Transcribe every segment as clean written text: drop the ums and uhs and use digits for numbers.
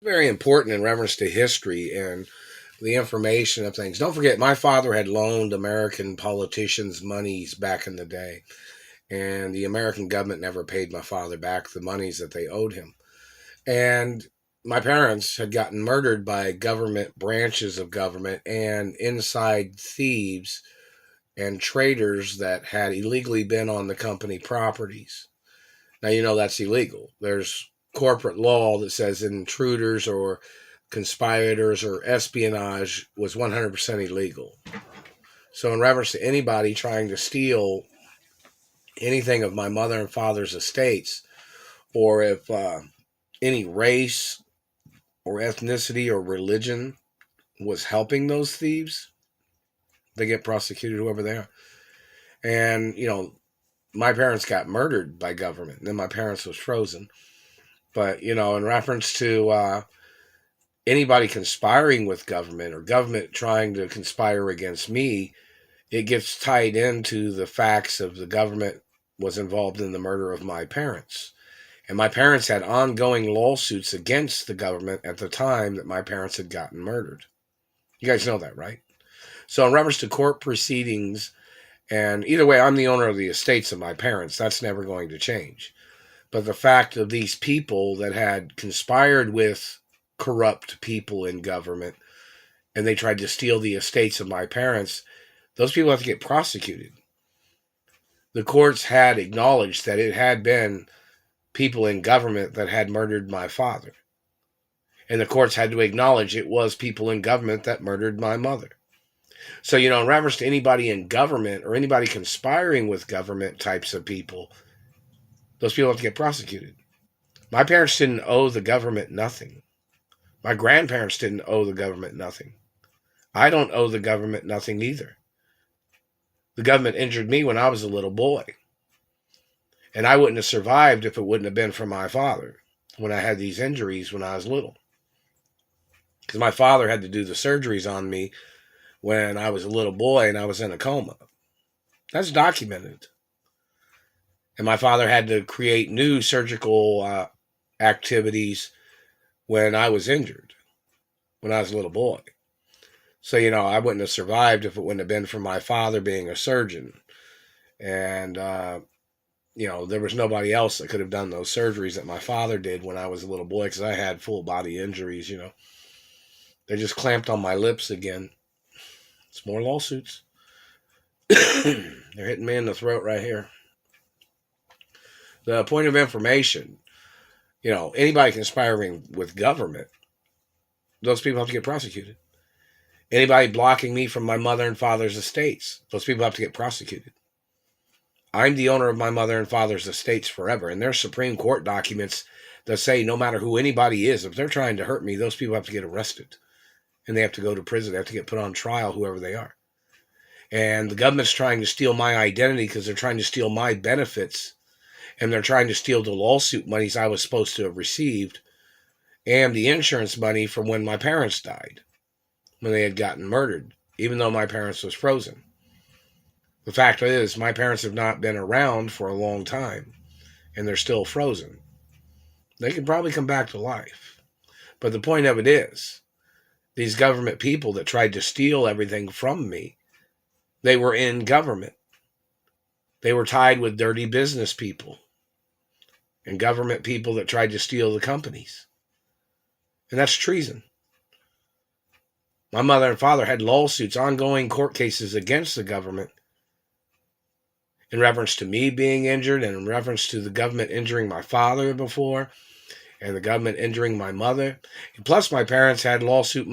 very important in reference to history and the information of things. Don't forget, my father had loaned American politicians monies back in the day, and the American government never paid my father back the monies that they owed him. And my parents had gotten murdered by government branches of government and inside thieves and traders that had illegally been on the company properties. Now, you know that's illegal. There's corporate law that says intruders or conspirators or espionage was 100% illegal. So, in reference to anybody trying to steal anything of my mother and father's estates, or if any race or ethnicity or religion was helping those thieves, they get prosecuted, whoever they are. And, my parents got murdered by government, and then my parents was frozen. But, in reference to anybody conspiring with government or government trying to conspire against me, it gets tied into the facts of the government was involved in the murder of my parents. And my parents had ongoing lawsuits against the government at the time that my parents had gotten murdered. You guys know that, right? So in reference to court proceedings, and either way, I'm the owner of the estates of my parents. That's never going to change. But the fact of these people that had conspired with corrupt people in government and they tried to steal the estates of my parents, those people have to get prosecuted. The courts had acknowledged that it had been people in government that had murdered my father. And the courts had to acknowledge it was people in government that murdered my mother. So, in reference to anybody in government or anybody conspiring with government types of people, those people have to get prosecuted. My parents didn't owe the government nothing. My grandparents didn't owe the government nothing. I don't owe the government nothing either. The government injured me when I was a little boy. And I wouldn't have survived if it wouldn't have been for my father when I had these injuries when I was little. Because my father had to do the surgeries on me when I was a little boy and I was in a coma. That's documented. And my father had to create new surgical activities when I was injured, when I was a little boy. So, I wouldn't have survived if it wouldn't have been for my father being a surgeon. And, there was nobody else that could have done those surgeries that my father did when I was a little boy because I had full body injuries, They just clamped on my lips again. It's more lawsuits. They're hitting me in the throat right here. The point of information, anybody conspiring with government, those people have to get prosecuted. Anybody blocking me from my mother and father's estates, those people have to get prosecuted. I'm the owner of my mother and father's estates forever, and there's Supreme Court documents that say no matter who anybody is, if they're trying to hurt me, those people have to get arrested. And they have to go to prison. They have to get put on trial, whoever they are. And the government's trying to steal my identity because they're trying to steal my benefits. And they're trying to steal the lawsuit monies I was supposed to have received and the insurance money from when my parents died, when they had gotten murdered, even though my parents was frozen. The fact is, my parents have not been around for a long time, and they're still frozen. They could probably come back to life. But the point of it is, these government people that tried to steal everything from me, they were in government. They were tied with dirty business people and government people that tried to steal the companies. And that's treason. My mother and father had lawsuits, ongoing court cases against the government in reference to me being injured and in reference to the government injuring my father before and the government injuring my mother. And plus, my parents had lawsuit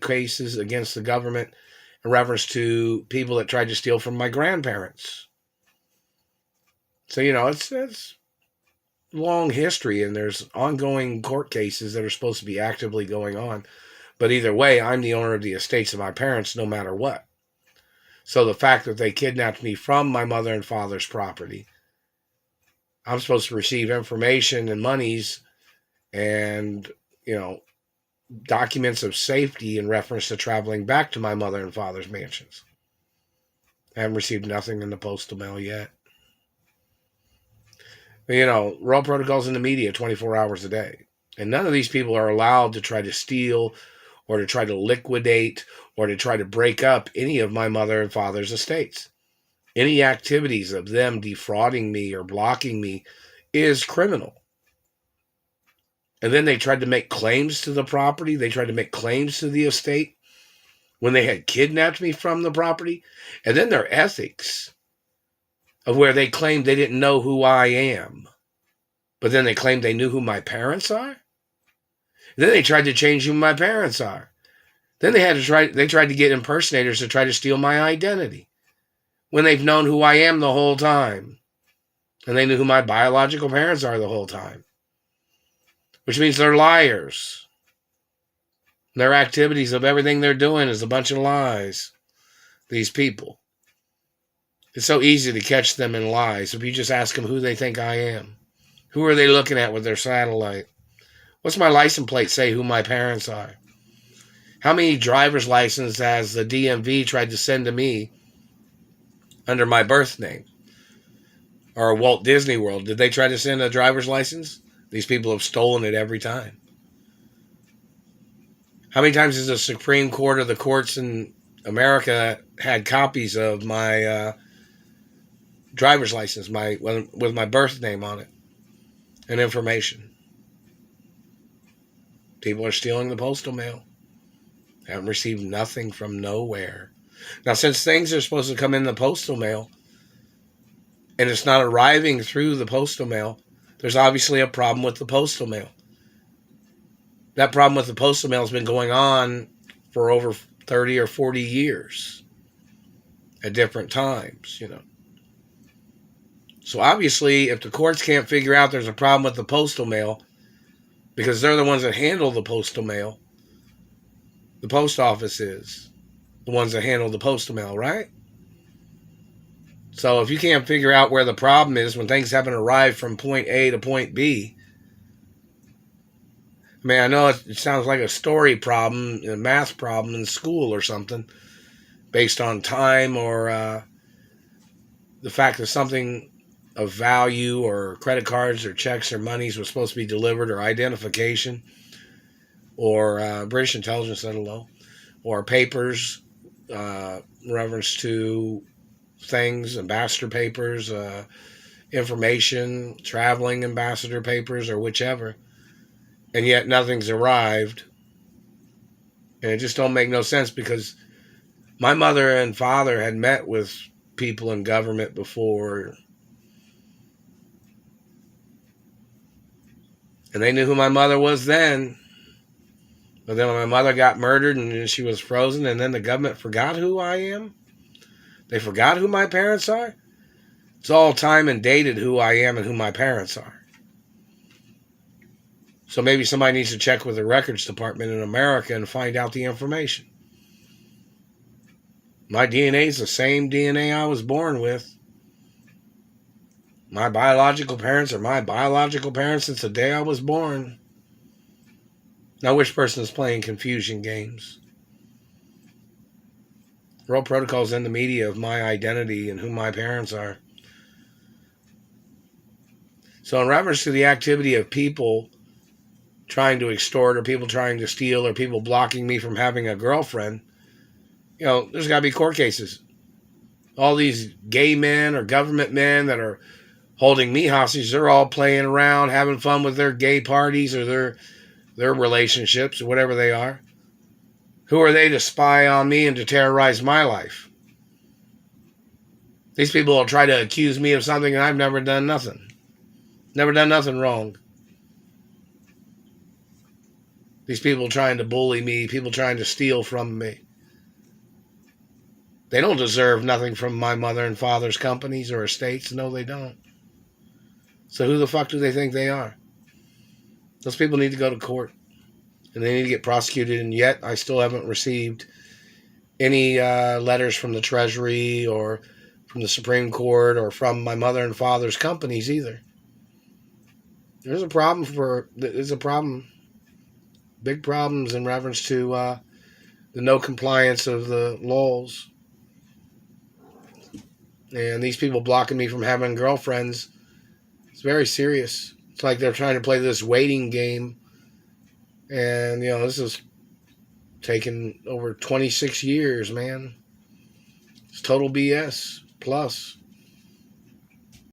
cases against the government in reference to people that tried to steal from my grandparents. So, it's long history, and there's ongoing court cases that are supposed to be actively going on. But either way, I'm the owner of the estates of my parents no matter what. So the fact that they kidnapped me from my mother and father's property, I'm supposed to receive information and monies and, documents of safety in reference to traveling back to my mother and father's mansions. I haven't received nothing in the postal mail yet. But, royal protocols in the media 24 hours a day. And none of these people are allowed to try to steal or to try to liquidate or to try to break up any of my mother and father's estates. Any activities of them defrauding me or blocking me is criminal. And then they tried to make claims to the property. They tried to make claims to the estate when they had kidnapped me from the property. And then their ethics of where they claimed they didn't know who I am, but then they claimed they knew who my parents are. Then they tried to change who my parents are. Then they tried to get impersonators to try to steal my identity when they've known who I am the whole time. And they knew who my biological parents are the whole time. Which means they're liars. Their activities of everything they're doing is a bunch of lies. These people. It's so easy to catch them in lies if you just ask them who they think I am. Who are they looking at with their satellite? What's my license plate say who my parents are? How many driver's licenses has the DMV tried to send to me under my birth name? Or Walt Disney World, did they try to send a driver's license? These people have stolen it every time. How many times has the Supreme Court or the courts in America had copies of my driver's license with my birth name on it and information? People are stealing the postal mail. Haven't received nothing from nowhere. Now, since things are supposed to come in the postal mail and it's not arriving through the postal mail, there's obviously a problem with the postal mail. That problem with the postal mail has been going on for over 30 or 40 years at different times, So obviously, if the courts can't figure out there's a problem with the postal mail, because they're the ones that handle the postal mail, the post office is the ones that handle the postal mail, right? So if you can't figure out where the problem is when things haven't arrived from point A to point B, I mean, I know it sounds like a story problem, a math problem in school or something, based on time or the fact that something of value or credit cards or checks or monies was supposed to be delivered, or identification, or British intelligence, I don't know, or papers, reference to things, ambassador papers, information, traveling ambassador papers, or whichever, and yet nothing's arrived. And it just don't make no sense, because my mother and father had met with people in government before, and they knew who my mother was then. But then when my mother got murdered and she was frozen, and then the government forgot who I am, they forgot who my parents are. It's all time and dated who I am and who my parents are. So maybe somebody needs to check with the records department in America and find out the information. My DNA is the same DNA I was born with. My biological parents are my biological parents since the day I was born. Now, which person is playing confusion games? World Protocol is in the media of my identity and who my parents are. So in reference to the activity of people trying to extort, or people trying to steal, or people blocking me from having a girlfriend, there's got to be court cases. All these gay men or government men that are holding me hostage, they're all playing around, having fun with their gay parties or their relationships or whatever they are. Who are they to spy on me and to terrorize my life? These people will try to accuse me of something, and I've never done nothing. Never done nothing wrong. These people trying to bully me, people trying to steal from me. They don't deserve nothing from my mother and father's companies or estates. No, they don't. So who the fuck do they think they are? Those people need to go to court, and they need to get prosecuted, and yet I still haven't received any letters from the Treasury or from the Supreme Court or from my mother and father's companies either. There's a problem. Big problems in reference to the no compliance of the laws. And these people blocking me from having girlfriends, it's very serious. It's like they're trying to play this waiting game And, this is taken over 26 years, man. It's total BS. Plus,